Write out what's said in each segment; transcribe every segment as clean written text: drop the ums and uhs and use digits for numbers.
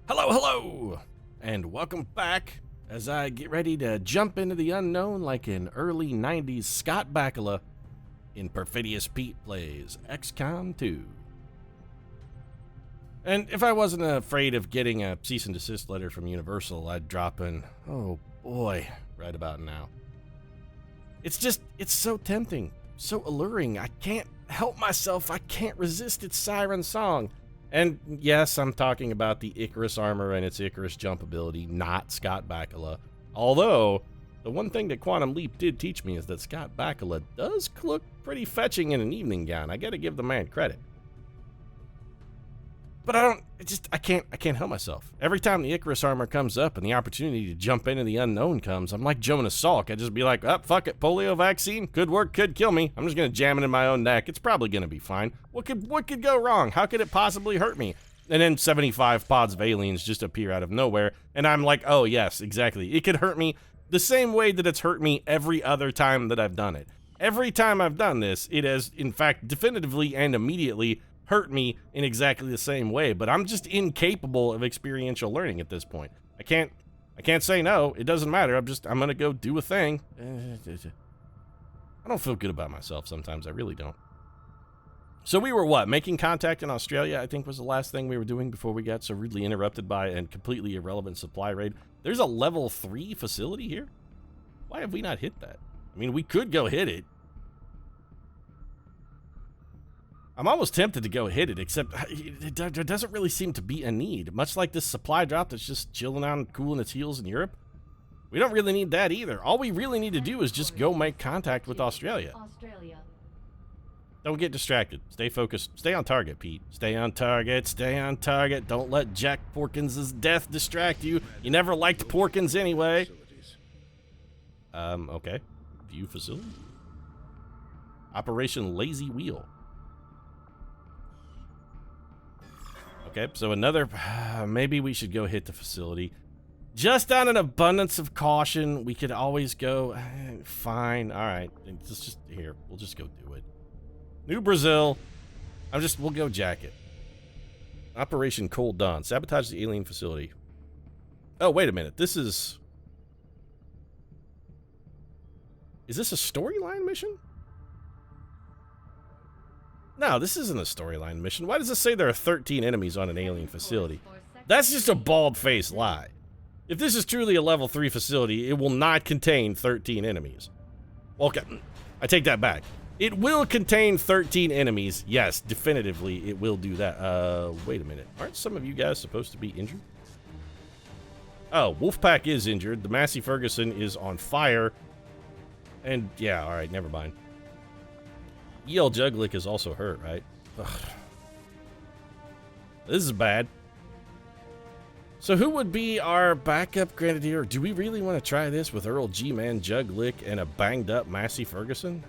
Hello, hello, and welcome back as I get ready to jump into the unknown like an early 90s Scott Bakula in Perfidious Pete Plays XCOM 2. And if I wasn't afraid of getting a cease and desist letter from Universal, I'd drop in, oh boy, right about now. It's so tempting, so alluring. I can't help myself. I can't resist its siren song. And yes, I'm talking about the Icarus armor and its Icarus jump ability, not Scott Bakula. Although, the one thing that Quantum Leap did teach me is that Scott Bakula does look pretty fetching in an evening gown. I gotta give the man credit. But I can't help myself. Every time the Icarus armor comes up and the opportunity to jump into the unknown comes, I'm like Jonas Salk. I just be like, oh, fuck it, polio vaccine, could work, could kill me. I'm just gonna jam it in my own neck. It's probably gonna be fine. What could go wrong? How could it possibly hurt me? And then 75 pods of aliens just appear out of nowhere, and I'm like, oh yes, exactly. It could hurt me the same way that it's hurt me every other time that I've done it. Every time I've done this, it has, in fact, definitively and immediately hurt me in exactly the same way, but I'm just incapable of experiential learning at this point. I can't say no. It doesn't matter. I'm gonna go do a thing. I don't feel good about myself sometimes. I really don't. So we were what? Making contact in Australia, I think was the last thing we were doing before we got so rudely interrupted by a completely irrelevant supply raid. There's a level 3 facility here? Why have we not hit that? I mean, we could go hit it. I'm almost tempted to go hit it, except there doesn't really seem to be a need. Much like this supply drop that's just chilling out and cooling its heels in Europe. We don't really need that either. All we really need to do is just go make contact with Australia. Don't get distracted. Stay focused. Stay on target, Pete. Stay on target. Stay on target. Don't let Jack Porkins' death distract you. You never liked Porkins anyway. Okay. View facility. Operation Lazy Wheel. Okay, so another, maybe we should go hit the facility. Just on an abundance of caution, we could always go, fine, all right, just here, we'll just go do it. New Brazil, we'll go jack it. Operation Cold Dawn, sabotage the alien facility. Oh, wait a minute, is this a storyline mission? No, this isn't a storyline mission. Why does it say there are 13 enemies on an alien facility? That's just a bald-faced lie. If this is truly a level 3 facility, it will not contain 13 enemies. Okay, I take that back. It will contain 13 enemies. Yes, definitively, it will do that. Wait a minute. Aren't some of you guys supposed to be injured? Oh, Wolfpack is injured. The Massey Ferguson is on fire. And, yeah, alright, never mind. E.L. Juglick is also hurt, right? Ugh. This is bad. So who would be our backup grenadier? Do we really want to try this with Earl G-Man Juglick and a banged up Massey Ferguson?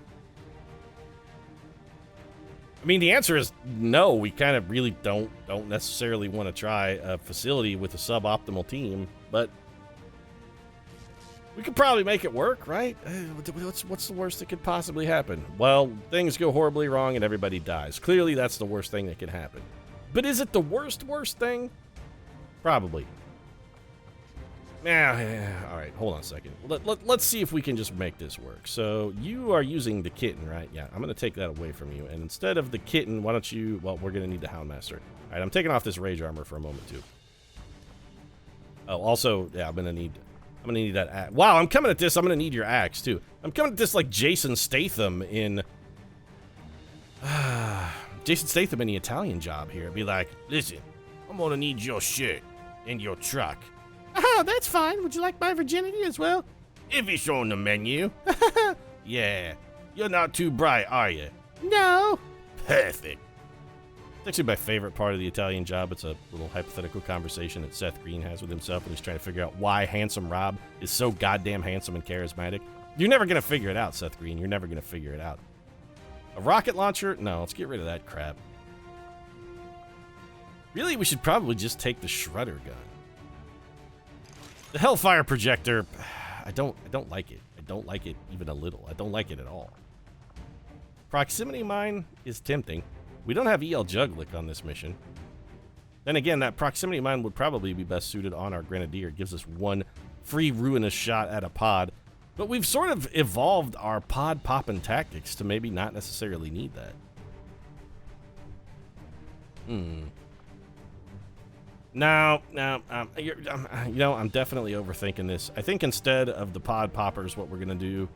I mean, the answer is no. We kind of really don't necessarily want to try a facility with a suboptimal team, but we could probably make it work, right? What's the worst that could possibly happen? Well, things go horribly wrong and everybody dies. Clearly, that's the worst thing that could happen. But is it the worst thing? Probably. Yeah, all right, hold on a second. Let's see if we can just make this work. So you are using the kitten, right? Yeah, I'm going to take that away from you. And instead of the kitten, why don't you... Well, we're going to need the Houndmaster. All right, I'm taking off this rage armor for a moment, too. Oh, also, yeah, I'm gonna need that axe. Wow, I'm coming at this. I'm gonna need your axe too. I'm coming at this like Jason Statham in Jason Statham in the Italian Job here. Be like, listen, I'm gonna need your shirt and your truck. Oh, that's fine. Would you like my virginity as well? If it's on the menu. Yeah, you're not too bright, are you? No. Perfect. It's actually my favorite part of the Italian Job. It's a little hypothetical conversation that Seth Green has with himself, and he's trying to figure out why Handsome Rob is so goddamn handsome and charismatic. You're never going to figure it out, Seth Green. You're never going to figure it out. A rocket launcher? No, let's get rid of that crap. Really, we should probably just take the Shredder gun. The Hellfire projector, I don't like it. I don't like it even a little. I don't like it at all. Proximity mine is tempting. We don't have E.L. Juglick on this mission. Then again, that proximity mine would probably be best suited on our Grenadier. It gives us one free ruinous shot at a pod. But we've sort of evolved our pod popping tactics to maybe not necessarily need that. No, I'm definitely overthinking this. I think instead of the pod poppers, what we're gonna do,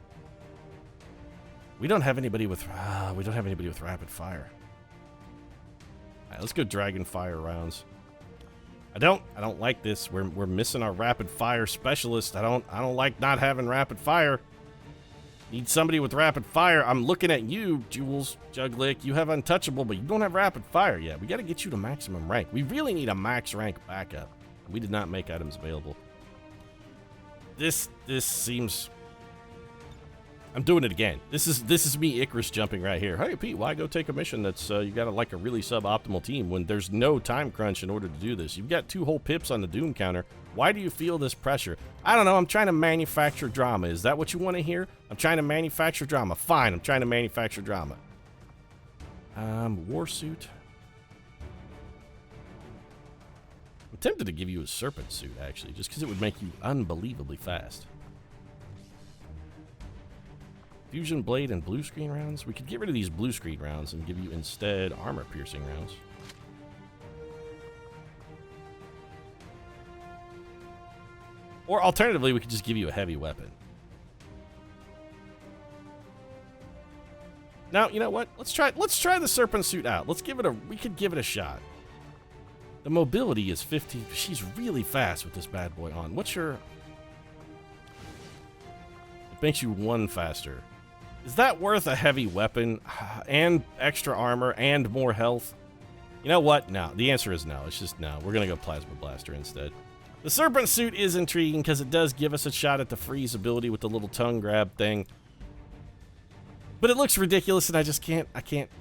we don't have anybody with rapid fire. All right, let's go dragon fire rounds. I don't like this. We're missing our rapid fire specialist. I don't like not having rapid fire. Need somebody with rapid fire. I'm looking at you, Jules, Juglick. You have untouchable, but you don't have rapid fire yet. We got to get you to maximum rank. We really need a max rank backup. We did not make items available. This seems... I'm doing it again. This is me, Icarus, jumping right here. Hey, Pete, why go take a mission that's you got like a really suboptimal team when there's no time crunch in order to do this? You've got 2 whole pips on the Doom counter. Why do you feel this pressure? I don't know. I'm trying to manufacture drama. Is that what you want to hear? I'm trying to manufacture drama. Fine, I'm trying to manufacture drama. Warsuit. I'm tempted to give you a serpent suit, actually, just because it would make you unbelievably fast. Fusion blade and blue screen rounds. We could get rid of these blue screen rounds and give you instead armor piercing rounds. Or alternatively, we could just give you a heavy weapon. Now, you know what? Let's try the serpent suit out. We could give it a shot. The mobility is 50. She's really fast with this bad boy on. What's your... It makes you 1 faster. Is that worth a heavy weapon and extra armor and more health? You know what? No. The answer is no. It's just no. We're going to go Plasma Blaster instead. The Serpent Suit is intriguing because it does give us a shot at the freeze ability with the little tongue grab thing. But it looks ridiculous and I just can't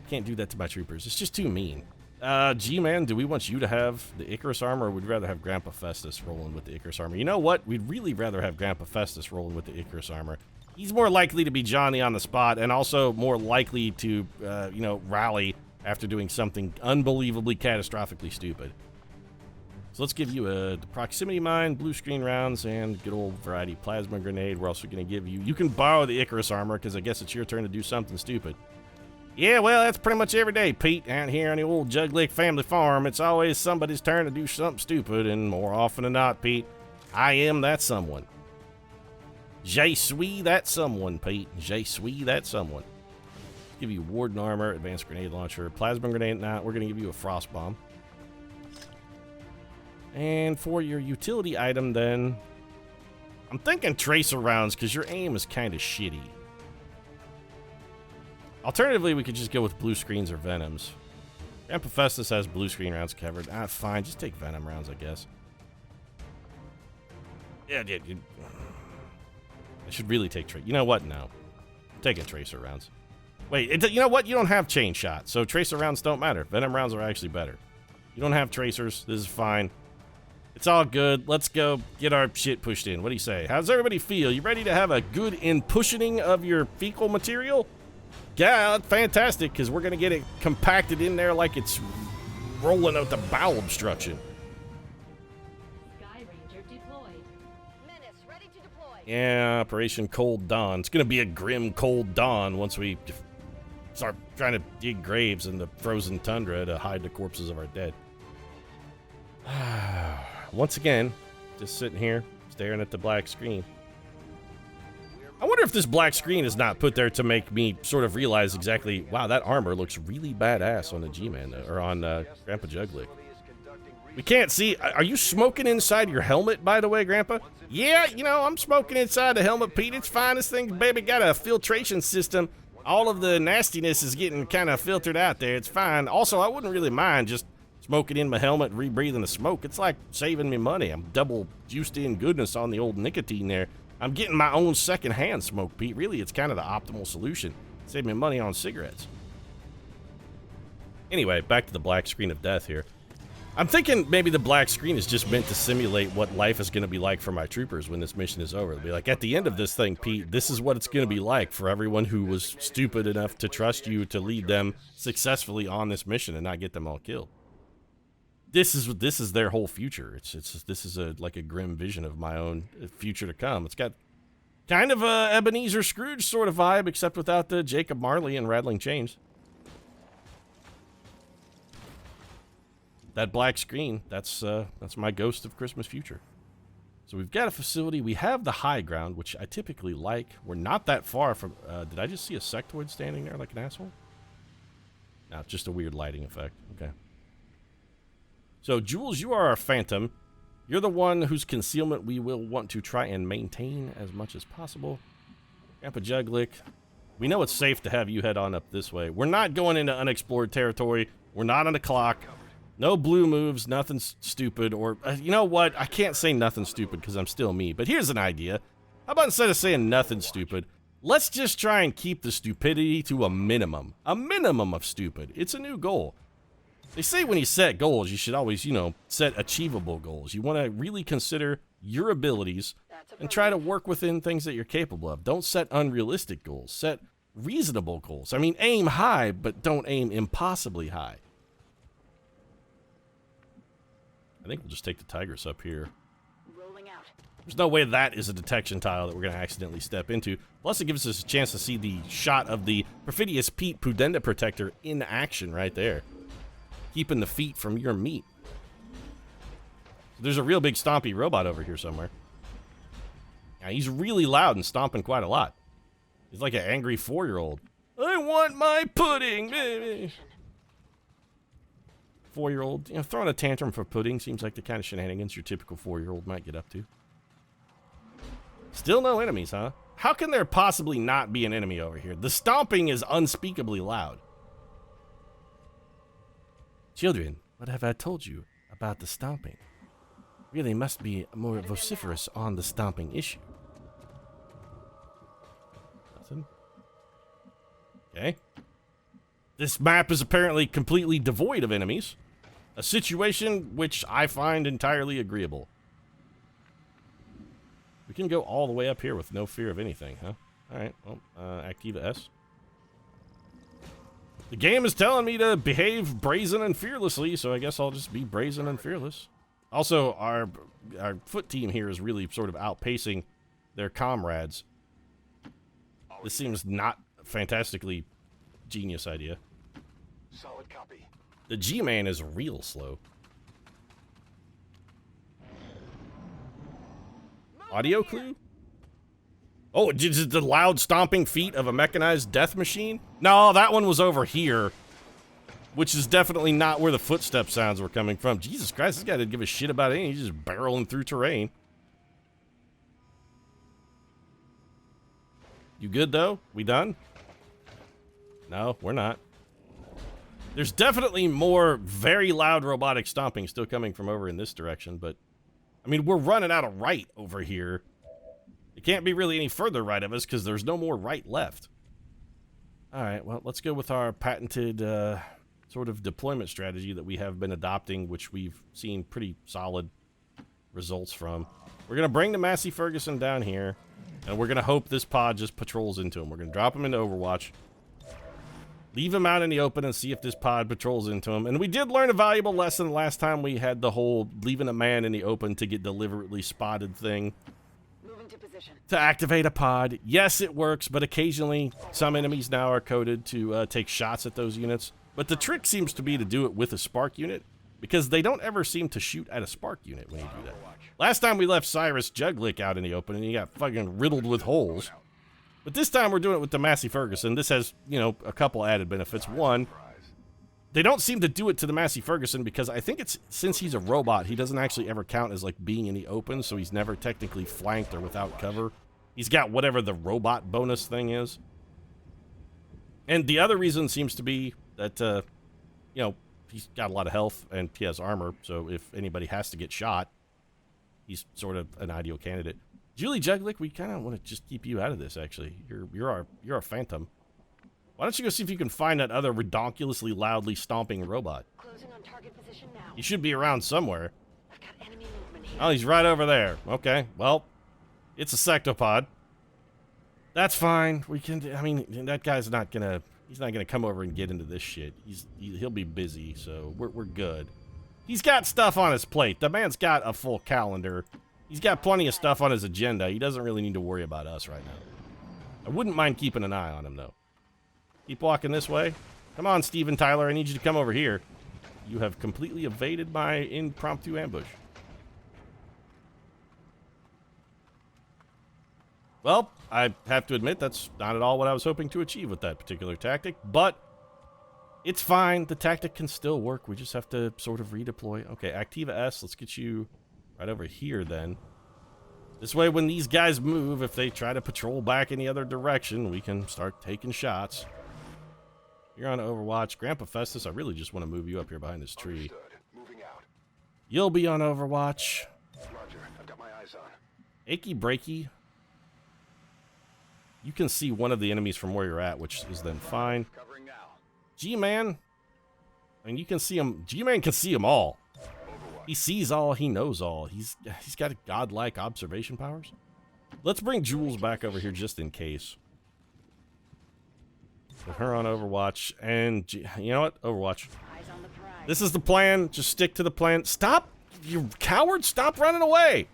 do that to my troopers. It's just too mean. G-Man, do we want you to have the Icarus armor or would we rather have Grandpa Festus rolling with the Icarus armor? You know what? We'd really rather have Grandpa Festus rolling with the Icarus armor. He's more likely to be Johnny on the spot and also more likely to, rally after doing something unbelievably catastrophically stupid. So let's give you the proximity mine, blue screen rounds, and good old variety plasma grenade. We're also going to give you... You can borrow the Icarus armor because I guess it's your turn to do something stupid. Yeah, well, that's pretty much every day, Pete. Out here on the old Juglick family farm, it's always somebody's turn to do something stupid, and more often than not, Pete, I am that someone. Je suis that someone, Pete. Je suis that someone. Give you Warden armor, advanced grenade launcher, plasma grenade. Nah, we're going to give you a frost bomb. And for your utility item, then, I'm thinking tracer rounds because your aim is kind of shitty. Alternatively, we could just go with blue screens or venoms. Grandpa Festus has blue screen rounds covered. Fine, just take venom rounds, I guess. Yeah, dude. I should really take tracer. You know what? No. I'm taking tracer rounds. Wait, you know what? You don't have chain shot, so tracer rounds don't matter. Venom rounds are actually better. You don't have tracers. This is fine. It's all good. Let's go get our shit pushed in. What do you say? How's everybody feel? You ready to have a good in-pushing of your fecal material? Yeah, that's fantastic, because we're going to get it compacted in there like it's rolling out the bowel obstruction. Sky Ranger deployed. Menace ready to deploy. Yeah, Operation Cold Dawn. It's going to be a grim cold dawn once we start trying to dig graves in the frozen tundra to hide the corpses of our dead. Once again, just sitting here, staring at the black screen. I wonder if this black screen is not put there to make me sort of realize exactly, wow, that armor looks really badass on the G-Man, or on Grandpa Juglick. We can't see. Are you smoking inside your helmet, by the way, Grandpa? Yeah, I'm smoking inside the helmet, Pete. It's fine. This thing, baby, got a filtration system. All of the nastiness is getting kind of filtered out there. It's fine. Also, I wouldn't really mind just smoking in my helmet, rebreathing the smoke. It's like saving me money. I'm double juiced in goodness on the old nicotine there. I'm getting my own secondhand smoke, Pete. Really, it's kind of the optimal solution. Save me money on cigarettes. Anyway, back to the black screen of death here. I'm thinking maybe the black screen is just meant to simulate what life is going to be like for my troopers when this mission is over. They'll be like, at the end of this thing, Pete, this is what it's going to be like for everyone who was stupid enough to trust you to lead them successfully on this mission and not get them all killed. this is their whole future. This is like a grim vision of my own future to come. It's got kind of a Ebenezer Scrooge sort of vibe, except without the Jacob Marley and rattling chains. That black screen, that's my ghost of Christmas future. So we've got a facility. We have the high ground, which I typically like. We're not that far from... did I just see a sectoid standing there like an asshole? No, just a weird lighting effect. Okay. So, Jules, you are our phantom. You're the one whose concealment we will want to try and maintain as much as possible. Grandpa Juglick, we know it's safe to have you head on up this way. We're not going into unexplored territory. We're not on the clock. No blue moves, nothing stupid, or, you know what? I can't say nothing stupid because I'm still me, but here's an idea. How about instead of saying nothing stupid, let's just try and keep the stupidity to a minimum. A minimum of stupid. It's a new goal. They say when you set goals, you should always, you know, set achievable goals. You want to really consider your abilities and try to work within things that you're capable of. Don't set unrealistic goals. Set reasonable goals. I mean, aim high, but don't aim impossibly high. I think we'll just take the Tigress up here. Rolling out. There's no way that is a detection tile that we're going to accidentally step into. Plus, it gives us a chance to see the shot of the Perfidious Pete Pudenda Protector in action right there. Keeping the feet from your meat. So there's a real big stompy robot over here somewhere. Now, he's really loud and stomping quite a lot. He's like an angry 4-year-old. I want my pudding, baby. 4-year-old, you know, throwing a tantrum for pudding seems like the kind of shenanigans your typical 4-year-old might get up to. Still no enemies, huh? How can there possibly not be an enemy over here? The stomping is unspeakably loud. Children, what have I told you about the stomping? Really must be more vociferous on the stomping issue. Nothing. Okay. This map is apparently completely devoid of enemies. A situation which I find entirely agreeable. We can go all the way up here with no fear of anything, huh? Alright, well, Activa S. The game is telling me to behave brazen and fearlessly, so I guess I'll just be brazen and fearless. Also, our foot team here is really sort of outpacing their comrades. This seems not a fantastically genius idea. Solid copy. The G-Man is real slow. Audio clue? Oh, is it the loud stomping feet of a mechanized death machine? No, that one was over here. Which is definitely not where the footstep sounds were coming from. Jesus Christ, this guy didn't give a shit about anything. He's just barreling through terrain. You good, though? We done? No, we're not. There's definitely more very loud robotic stomping still coming from over in this direction, but... I mean, we're running out of right over here. It can't be really any further right of us because there's no more right left. Alright, well, let's go with our patented sort of deployment strategy that we have been adopting, which we've seen pretty solid results from. We're going to bring the Massey Ferguson down here, and we're going to hope this pod just patrols into him. We're going to drop him into Overwatch, leave him out in the open, and see if this pod patrols into him. And we did learn a valuable lesson last time we had the whole leaving a man in the open to get deliberately spotted thing. To activate a pod. Yes, it works, but occasionally some enemies now are coded to take shots at those units. But the trick seems to be to do it with a spark unit, because they don't ever seem to shoot at a spark unit when you do that. Last time we left Cyrus Juglick out in the open and he got fucking riddled with holes. But this time we're doing it with the Massey Ferguson. This has, you know, a couple added benefits. One, they don't seem to do it to the Massey Ferguson because I think it's, since he's a robot, he doesn't actually ever count as, like, being in the open, so he's never technically flanked or without cover. He's got whatever the robot bonus thing is. And the other reason seems to be that, you know, he's got a lot of health and he has armor, so if anybody has to get shot, he's sort of an ideal candidate. Julie Juglick, we kind of want to just keep you out of this, actually. You're our phantom. Why don't you go see if you can find that other redonkulously loudly stomping robot? Closing on target position now. He should be around somewhere. I've got enemy movement here. Oh, he's right over there. Okay, well, it's a sectopod. That's fine. We can, I mean, that guy's not gonna, he's not gonna come over and get into this shit. He'll be busy, so we're good. He's got stuff on his plate. The man's got a full calendar. He's got plenty of stuff on his agenda. He doesn't really need to worry about us right now. I wouldn't mind keeping an eye on him, though. Keep walking this way. Come on, Steven Tyler. I need you to come over here. You have completely evaded my impromptu ambush. Well, I have to admit that's not at all what I was hoping to achieve with that particular tactic, but it's fine. The tactic can still work. We just have to sort of redeploy. Okay, Activa S, let's get you right over here then. This way, when these guys move, if they try to patrol back in the other direction, we can start taking shots. You're on Overwatch. Grandpa Festus, I really just want to move you up here behind this tree. Moving out. You'll be on Overwatch. Roger, I've got my eyes on. Achy Breaky. You can see one of the enemies from where you're at, which is then fine. Covering now. G-Man. I mean, you can see him. G-Man can see them all. He sees all. He knows all. He's got godlike observation powers. Let's bring Jules back over here just in case. Put her on Overwatch. And you know what? Overwatch. Eyes on the prize. This is the plan. Just stick to the plan. Stop! You coward! Stop running away!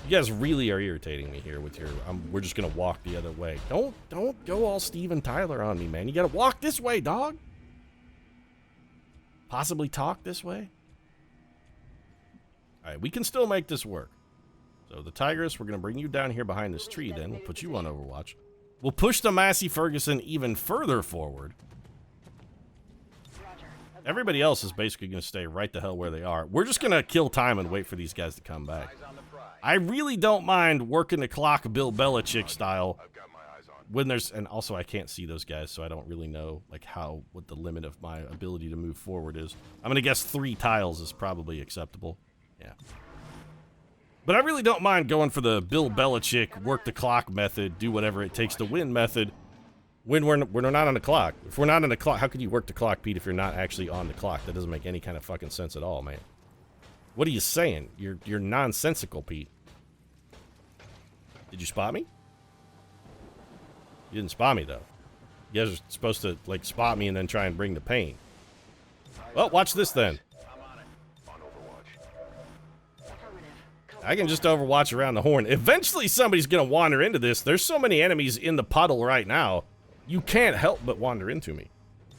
You guys really are irritating me here with your, we're just gonna walk the other way. Don't go all Steven Tyler on me, man. You gotta walk this way, dog. Possibly talk this way. Alright, we can still make this work. So the Tigress, we're gonna bring you down here behind this tree then. We'll put you on Overwatch. We'll push the Massey Ferguson even further forward. Roger. Everybody else is basically gonna stay right the hell where they are. We're just gonna kill time and wait for these guys to come back. Eyes on the prize. I really don't mind working the clock Bill Belichick style I've got my eyes on. when there's, and also I can't see those guys, so I don't really know like what the limit of my ability to move forward is. I'm gonna guess 3 tiles is probably acceptable. Yeah. But I really don't mind going for the Bill Belichick work the clock method, do whatever it takes to win method when we're not on the clock. If we're not on the clock, how can you work the clock, Pete, if you're not actually on the clock? That doesn't make any kind of fucking sense at all, man. What are you saying? You're nonsensical, Pete. Did you spot me? You didn't spot me, though. You guys are supposed to, like, spot me and then try and bring the pain. Well, watch this, then. I'm on it. On Overwatch. Affirmative. I can just Overwatch around the horn. Eventually, somebody's going to wander into this. There's so many enemies in the puddle right now. You can't help but wander into me.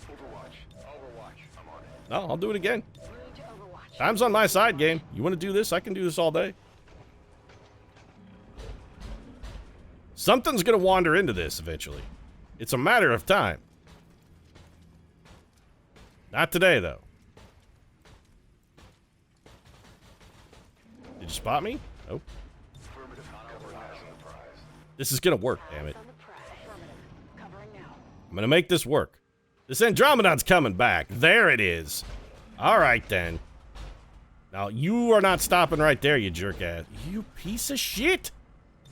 Overwatch. Overwatch. I'm on it. No, I'll do it again. Moving to Overwatch. Time's on my side, game. You want to do this? I can do this all day. Something's going to wander into this eventually. It's a matter of time. Not today, though. Did you spot me? Nope. Affirmative. Covering eyes on the prize. This is going to work, damn it. On the prize. Affirmative. Covering now. I'm going to make this work. This Andromedon's coming back. There it is. All right, then. Now, you are not stopping right there, you jerk ass. You piece of shit.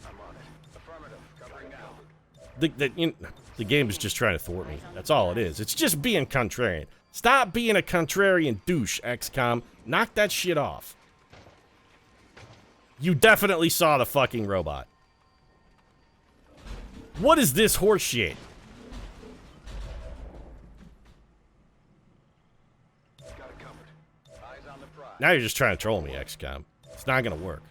I'm on it. Affirmative. Covering now. The game is just trying to thwart me. That's all it is. It's just being contrarian. Stop being a contrarian douche, XCOM. Knock that shit off. You definitely saw the fucking robot. What is this horse shit? Got it covered. Eyes on the prize. Now you're just trying to troll me, XCOM. It's not gonna work.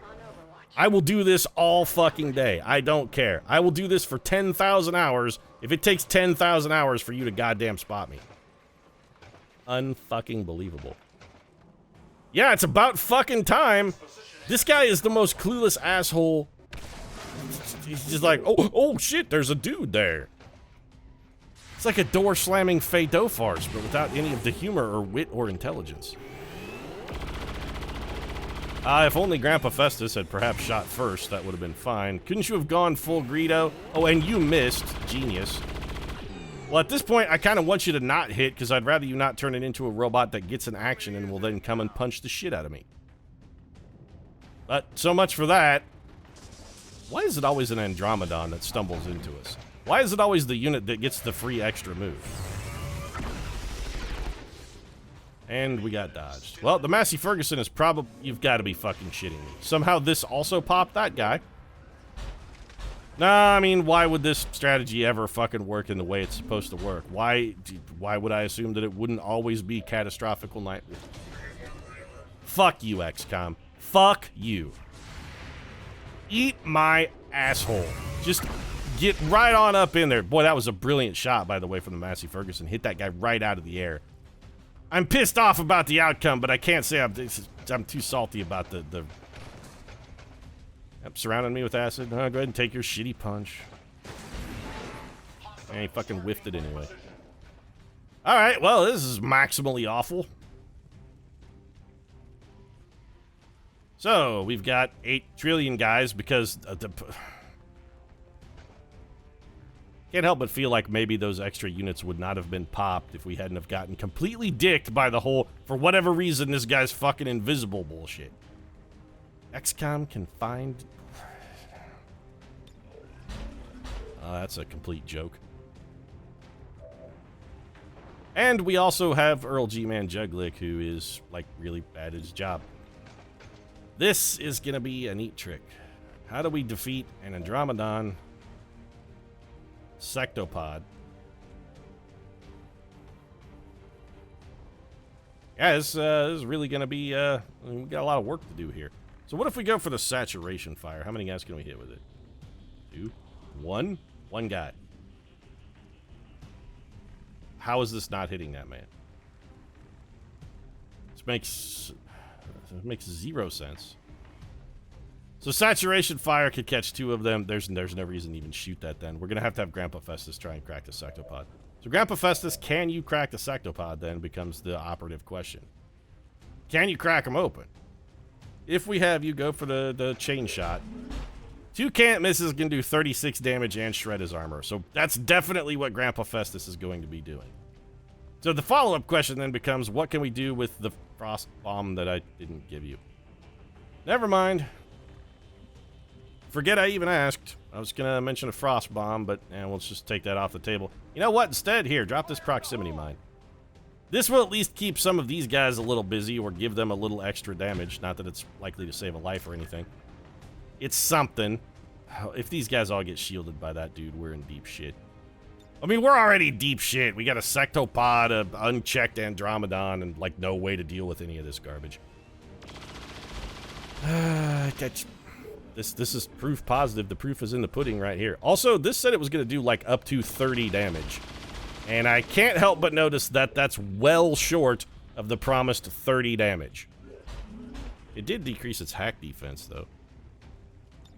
On Overwatch. I will do this all fucking day. I don't care. I will do this for 10,000 hours if it takes 10,000 hours for you to goddamn spot me. Unfucking believable. Yeah, it's about fucking time. This guy is the most clueless asshole. He's just like, oh shit, there's a dude there. It's like a door slamming Fado farce, but without any of the humor or wit or intelligence. If only Grandpa Festus had perhaps shot first, that would have been fine. Couldn't you have gone full Greedo? Oh, and you missed. Genius. Well, at this point, I kind of want you to not hit, because I'd rather you not turn it into a robot that gets an action and will then come and punch the shit out of me. But so much for that. Why is it always an Andromedon that stumbles into us? Why is it always the unit that gets the free extra move? And we got dodged. Well, the Massey Ferguson is probably... You've got to be fucking shitting me. Somehow this also popped that guy. Nah, I mean, why would this strategy ever fucking work in the way it's supposed to work? Why would I assume that it wouldn't always be catastrophical night? Fuck you, XCOM. Fuck you. Eat my asshole. Just get right on up in there. Boy, that was a brilliant shot, by the way, from the Massey Ferguson. Hit that guy right out of the air. I'm pissed off about the outcome, but I can't say I'm too salty about the Yep, surrounding me with acid. Go ahead and take your shitty punch. And he fucking whiffed it anyway. Alright, well, this is maximally awful. So, we've got 8 trillion guys because can't help but feel like maybe those extra units would not have been popped if we hadn't have gotten completely dicked by the whole, for whatever reason, this guy's fucking invisible bullshit. XCOM can find... that's a complete joke. And we also have Earl G-Man Juglick, who is, like, really bad at his job. This is gonna be a neat trick. How do we defeat an Andromedon sectopod? Yeah, this is really gonna be, we got a lot of work to do here. So what if we go for the saturation fire? How many guys can we hit with it? 2? 1? 1 guy. How is this not hitting that man? This makes 0 sense. So saturation fire could catch 2 of them. There's no reason to even shoot that then. We're gonna have to have Grandpa Festus try and crack the sectopod. So Grandpa Festus, can you crack the sectopod then becomes the operative question. Can you crack him open? If we have you go for the chain shot, 2 can't misses can do 36 damage and shred his armor. So that's definitely what Grandpa Festus is going to be doing. So the follow-up question then becomes, what can we do with the frost bomb that I didn't give you? Never mind. Forget I even asked. I was going to mention a frost bomb, but let's just take that off the table. You know what? Instead, here, drop this proximity mine. This will at least keep some of these guys a little busy or give them a little extra damage. Not that it's likely to save a life or anything. It's something. If these guys all get shielded by that dude, we're in deep shit. I mean, we're already deep shit. We got a sectopod, an unchecked Andromedon, and, like, no way to deal with any of this garbage. This is proof positive. The proof is in the pudding right here. Also, this said it was going to do, like, up to 30 damage. And I can't help but notice that that's well short of the promised 30 damage. It did decrease its hack defense, though.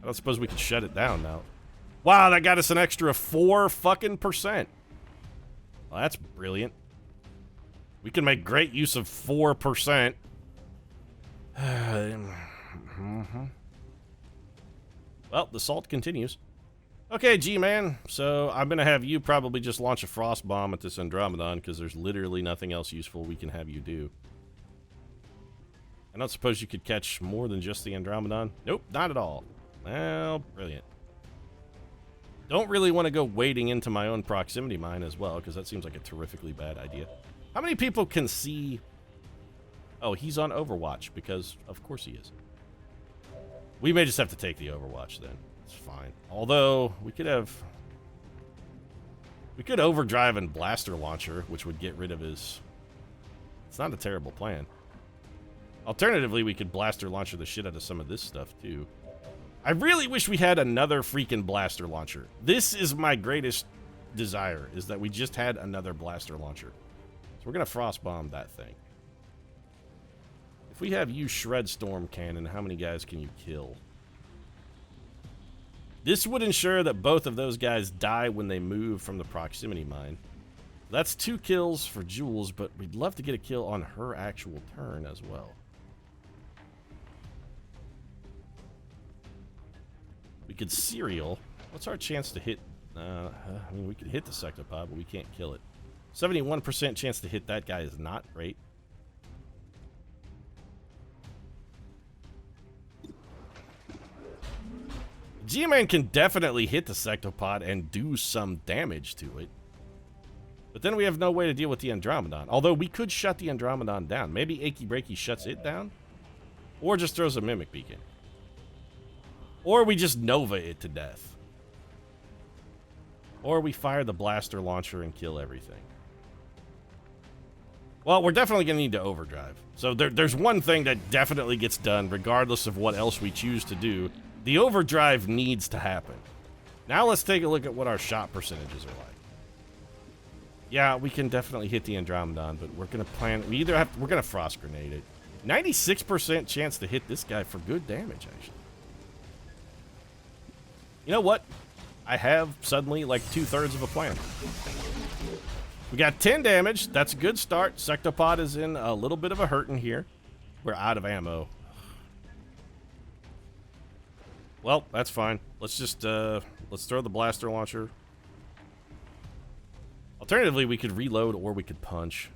I don't suppose we can shut it down now. Wow, that got us an extra 4%. Well, that's brilliant. We can make great use of 4%. Well, the assault continues. Okay, G-Man, so I'm gonna have you probably just launch a frost bomb at this Andromedon because there's literally nothing else useful we can have you do. I don't suppose you could catch more than just the Andromedon? Nope, not at all. Well, brilliant. Don't really want to go wading into my own proximity mine as well, because that seems like a terrifically bad idea. How many people can see... Oh, he's on Overwatch, because of course he is. We may just have to take the Overwatch then. It's fine. Although, we could have... We could overdrive and blaster launcher, which would get rid of his... It's not a terrible plan. Alternatively, we could blaster launcher the shit out of some of this stuff, too. I really wish we had another freaking blaster launcher. This is my greatest desire, is that we just had another blaster launcher. So we're going to frost bomb that thing. If we have you shred storm cannon, how many guys can you kill? This would ensure that both of those guys die when they move from the proximity mine. That's 2 kills for Jules, but we'd love to get a kill on her actual turn as well. We could serial. What's our chance to hit? I mean, we could hit the sectopod, but we can't kill it. 71% chance to hit that guy is not great. G-Man can definitely hit the sectopod and do some damage to it. But then we have no way to deal with the Andromedon. Although we could shut the Andromedon down. Maybe Achy Breaky shuts it down? Or just throws a Mimic Beacon. Or we just Nova it to death. Or we fire the blaster launcher and kill everything. Well, we're definitely going to need to overdrive. So there's one thing that definitely gets done regardless of what else we choose to do. The overdrive needs to happen. Now let's take a look at what our shot percentages are like. Yeah, we can definitely hit the Andromedon, but we're going to plan... we're going to frost grenade it. 96% chance to hit this guy for good damage, actually. You know what? I have suddenly like 2/3 of a plan. We got 10 damage. That's a good start. Sectopod is in a little bit of a hurting here. We're out of ammo. Well, that's fine. Let's just, let's throw the blaster launcher. Alternatively, we could reload or we could punch.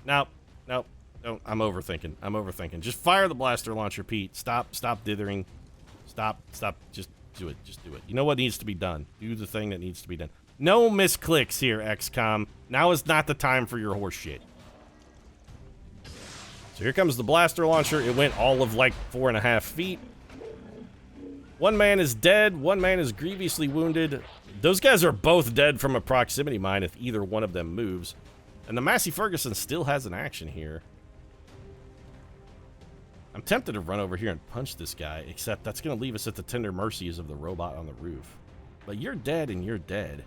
No, no, no, I'm overthinking. I'm overthinking. Just fire the blaster launcher, Pete. Stop dithering. Stop, just do it. Just do it. You know what needs to be done. Do the thing that needs to be done. No misclicks here, XCOM. Now is not the time for your horse shit. So here comes the blaster launcher. It went all of like 4.5 feet. One man is dead. One man is grievously wounded. Those guys are both dead from a proximity mine if either one of them moves. And the Massey Ferguson still has an action here. I'm tempted to run over here and punch this guy, except that's going to leave us at the tender mercies of the robot on the roof. But you're dead and you're dead.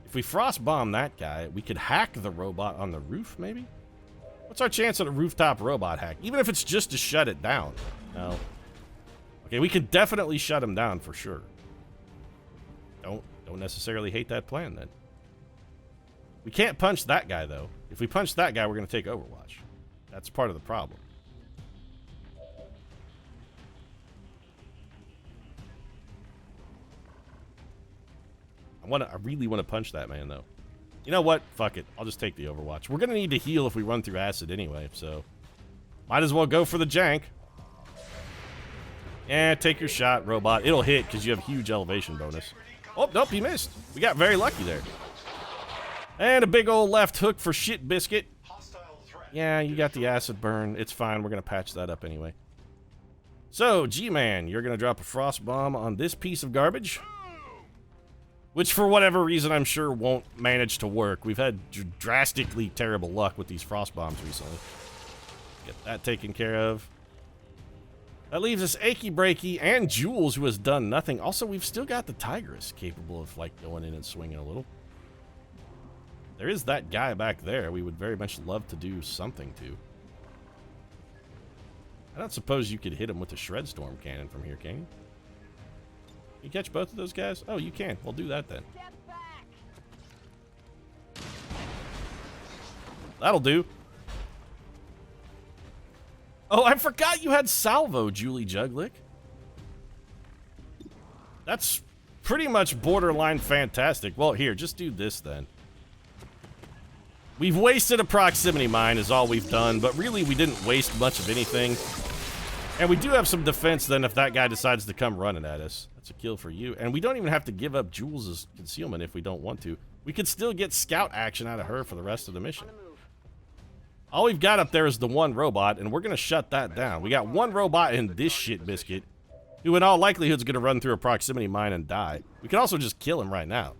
If we frost bomb that guy, we could hack the robot on the roof, maybe? What's our chance at a rooftop robot hack? Even if it's just to shut it down. No. Okay, we could definitely shut him down for sure. Don't necessarily hate that plan, then. We can't punch that guy, though. If we punch that guy, we're going to take Overwatch. That's part of the problem. I really want to punch that man, though. You know what? Fuck it. I'll just take the Overwatch. We're going to need to heal if we run through acid anyway, so... might as well go for the jank. Yeah, take your shot, robot. It'll hit because you have huge elevation bonus. Oh, nope, he missed. We got very lucky there. And a big old left hook for shit biscuit. Yeah, you got the acid burn. It's fine. We're going to patch that up anyway. So, G-Man, you're going to drop a frost bomb on this piece of garbage. Which, for whatever reason, I'm sure won't manage to work. We've had drastically terrible luck with these frost bombs recently. Get that taken care of. That leaves us Achy Breaky and Jules, who has done nothing. Also, we've still got the Tigress capable of, like, going in and swinging a little. There is that guy back there we would very much love to do something to. I don't suppose you could hit him with the Shred Storm cannon from here, can you? You catch both of those guys? Oh, you can. We'll do that then. That'll do. Oh, I forgot you had salvo, Julie Juglick. That's pretty much borderline fantastic. Well, here, just do this then. We've wasted a proximity mine is all we've done, but really we didn't waste much of anything. And we do have some defense then if that guy decides to come running at us. That's a kill for you. And we don't even have to give up Jules' concealment if we don't want to. We could still get scout action out of her for the rest of the mission. All we've got up there is the one robot, and we're going to shut that down. We got one robot in this shit biscuit, who in all likelihood is going to run through a proximity mine and die. We can also just kill him right now.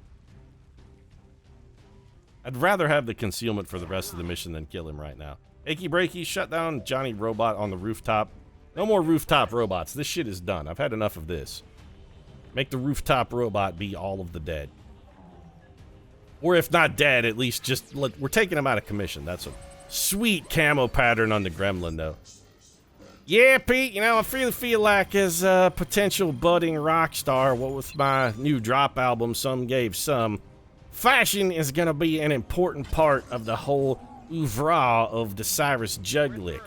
I'd rather have the concealment for the rest of the mission than kill him right now. Achy Breaky, shut down Johnny Robot on the rooftop. No more rooftop robots. This shit is done. I've had enough of this. Make the rooftop robot be all of the dead. Or if not dead, at least just... look, we're taking him out of commission. That's a sweet camo pattern on the Gremlin, though. Yeah, Pete, you know, I really feel like as a potential budding rock star, what with my new drop album, Some Gave Some, fashion is going to be an important part of the whole oeuvre of the Cyrus Juglick.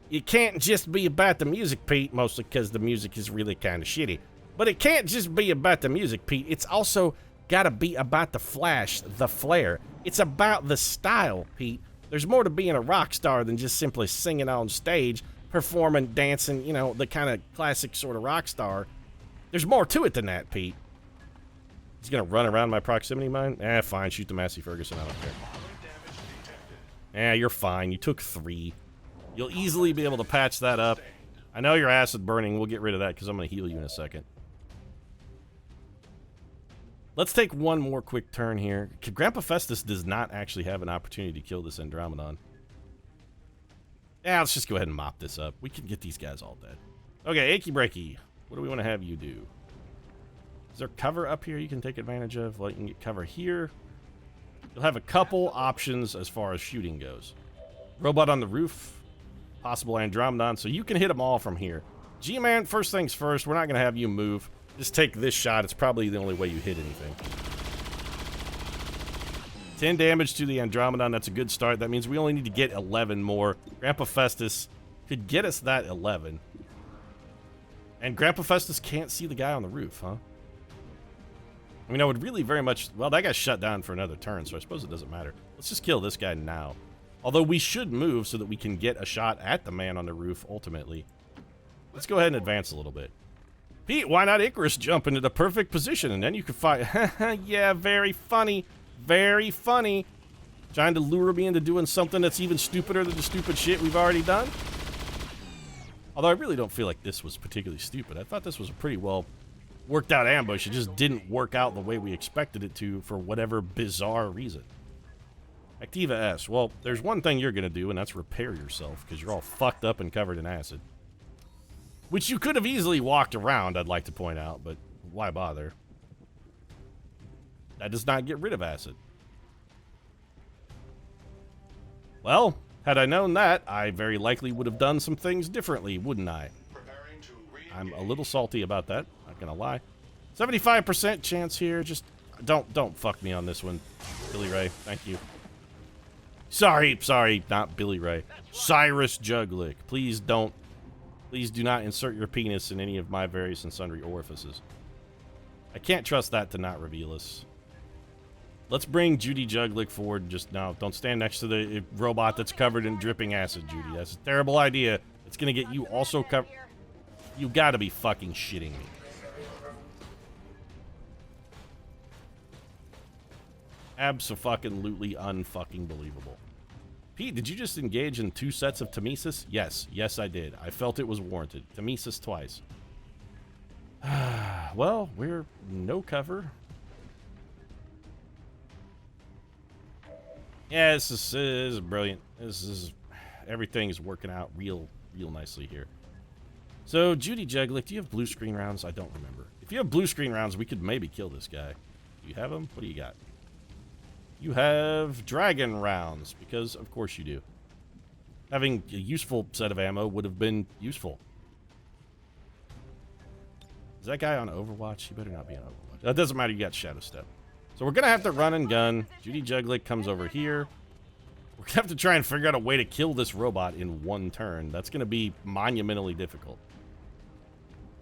It can't just be about the music, Pete, mostly because the music is really kind of shitty. But it can't just be about the music, Pete. It's also got to be about the flash, the flair. It's about the style, Pete. There's more to being a rock star than just simply singing on stage, performing, dancing, you know, the kind of classic sort of rock star. There's more to it than that, Pete. He's going to run around my proximity mine? Eh, fine. Shoot the Massey Ferguson. I don't care. Eh, you're fine. You took 3. You'll easily be able to patch that up. I know you're acid burning. We'll get rid of that because I'm going to heal you in a second. Let's take one more quick turn here. Grandpa Festus does not actually have an opportunity to kill this Andromedon. Yeah, let's just go ahead and mop this up. We can get these guys all dead. Okay, Achy Breaky. What do we want to have you do? Is there cover up here you can take advantage of? Well, you can get cover here. You'll have a couple options as far as shooting goes. Robot on the roof. Possible Andromedon, so you can hit them all from here. G-Man, first things first, we're not going to have you move. Just take this shot. It's probably the only way you hit anything. 10 damage to the Andromedon. That's a good start. That means we only need to get 11 more. Grandpa Festus could get us that 11. And Grandpa Festus can't see the guy on the roof, huh? I mean, I would really very much... Well, that got shut down for another turn, so I suppose it doesn't matter. Let's just kill this guy now. Although we should move so that we can get a shot at the man on the roof, ultimately. Let's go ahead and advance a little bit. Pete, why not Icarus jump into the perfect position and then you can fight? Yeah, very funny. Very funny. Trying to lure me into doing something that's even stupider than the stupid shit we've already done. Although I really don't feel like this was particularly stupid. I thought this was a pretty well worked out ambush. It just didn't work out the way we expected it to for whatever bizarre reason. Activa S. Well, there's one thing you're going to do, and that's repair yourself because you're all fucked up and covered in acid. Which you could have easily walked around, I'd like to point out, but why bother? That does not get rid of acid. Well, had I known that, I very likely would have done some things differently, wouldn't I? I'm a little salty about that, not gonna lie. 75% chance here, just don't fuck me on this one, Billy Ray, thank you. Sorry, not Billy Ray. Cyrus Juglick, please do not insert your penis in any of my various and sundry orifices. I can't trust that to not reveal us. Let's bring Judy Juglick forward just now. Don't stand next to the robot that's covered in dripping acid, Judy. That's a terrible idea. It's gonna get you also covered. You gotta be fucking shitting me. Abso-fucking-lutely unfucking believable. Pete, did you just engage in 2 sets of Temesis? Yes, I did. I felt it was warranted. Temesis twice. Well, we're no cover. Yeah, this is brilliant. Everything is working out real nicely here. So, Judy Juglick, do you have blue screen rounds? I don't remember. If you have blue screen rounds, we could maybe kill this guy. Do you have them? What do you got? You have dragon rounds, because of course you do. Having a useful set of ammo would have been useful. Is that guy on Overwatch? He better not be on Overwatch. That doesn't matter, you got Shadow Step. So we're going to have to run and gun. Judy Juglick comes over here. We're going to have to try and figure out a way to kill this robot in 1 turn. That's going to be monumentally difficult.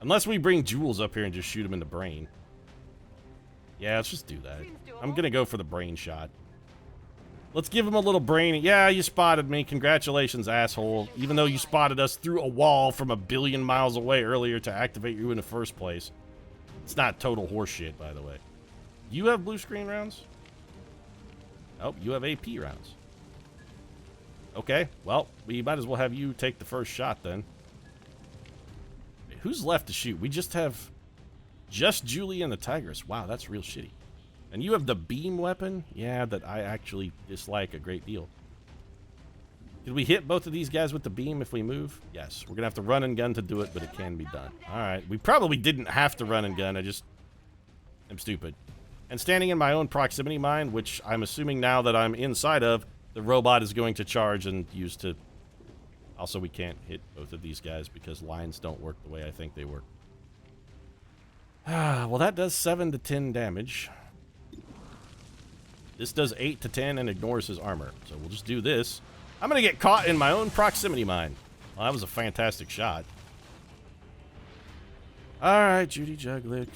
Unless we bring Jules up here and just shoot him in the brain. Yeah, let's just do that. I'm going to go for the brain shot. Let's give him a little brain. Yeah, you spotted me. Congratulations, asshole. Even though you spotted us through a wall from 1 billion miles away earlier to activate you in the first place. It's not total horseshit, by the way. You have blue screen rounds? Oh, you have AP rounds. Okay, well, we might as well have you take the first shot then. Who's left to shoot? We just have just Julie and the Tigress. Wow, that's real shitty. And you have the beam weapon? Yeah, that I actually dislike a great deal. Did we hit both of these guys with the beam if we move? Yes. We're going to have to run and gun to do it, but it can be done. All right. We probably didn't have to run and gun. I just am stupid. And standing in my own proximity mine, which I'm assuming now that I'm inside of, the robot is going to charge and use to... Also, we can't hit both of these guys because lines don't work the way I think they work. Well, that does 7 to 10 damage. This does 8 to 10 and ignores his armor. So we'll just do this. I'm going to get caught in my own proximity mine. Well, that was a fantastic shot. Alright, Judy Juglick.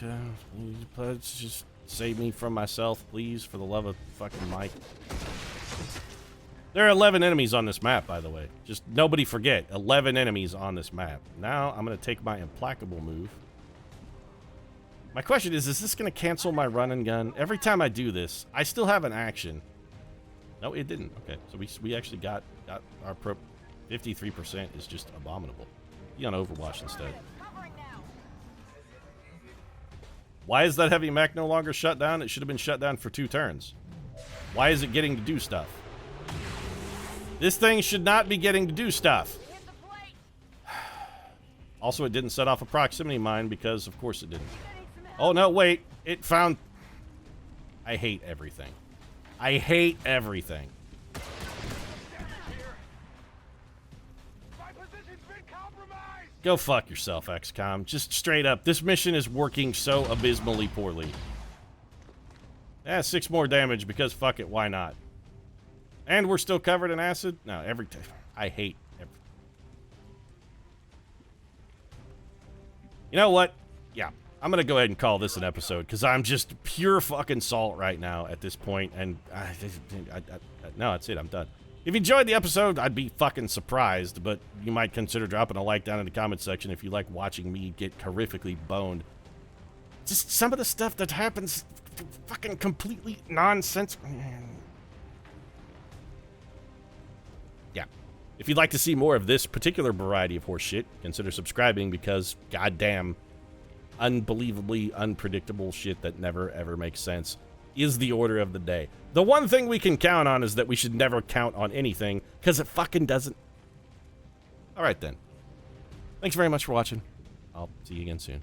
Let's just save me from myself, please, for the love of fucking Mike. There are 11 enemies on this map, by the way. Just nobody forget, 11 enemies on this map. Now, I'm going to take my implacable move. My question is this going to cancel my run and gun? Every time I do this, I still have an action. No, it didn't. Okay, so we actually got our 53% is just abominable. Be on Overwatch instead. Why is that heavy mech no longer shut down? It should have been shut down for 2 turns. Why is it getting to do stuff? This thing should not be getting to do stuff. Also, it didn't set off a proximity mine because, of course, it didn't. Oh, no, wait. It found... I hate everything. I hate everything. Go fuck yourself, XCOM. Just straight up. This mission is working so abysmally poorly. Yeah, 6 more damage because fuck it, why not? And we're still covered in acid? No, every time. I hate every... You know what? Yeah, I'm gonna go ahead and call this an episode because I'm just pure fucking salt right now at this point, and no, that's it. I'm done. If you enjoyed the episode, I'd be fucking surprised, but you might consider dropping a like down in the comment section if you like watching me get horrifically boned. Just some of the stuff that happens, fucking completely nonsense. Yeah. If you'd like to see more of this particular variety of horse shit, consider subscribing because, goddamn, unbelievably unpredictable shit that never ever makes sense is the order of the day. The one thing we can count on is that we should never count on anything, because it fucking doesn't. Alright then. Thanks very much for watching. I'll see you again soon.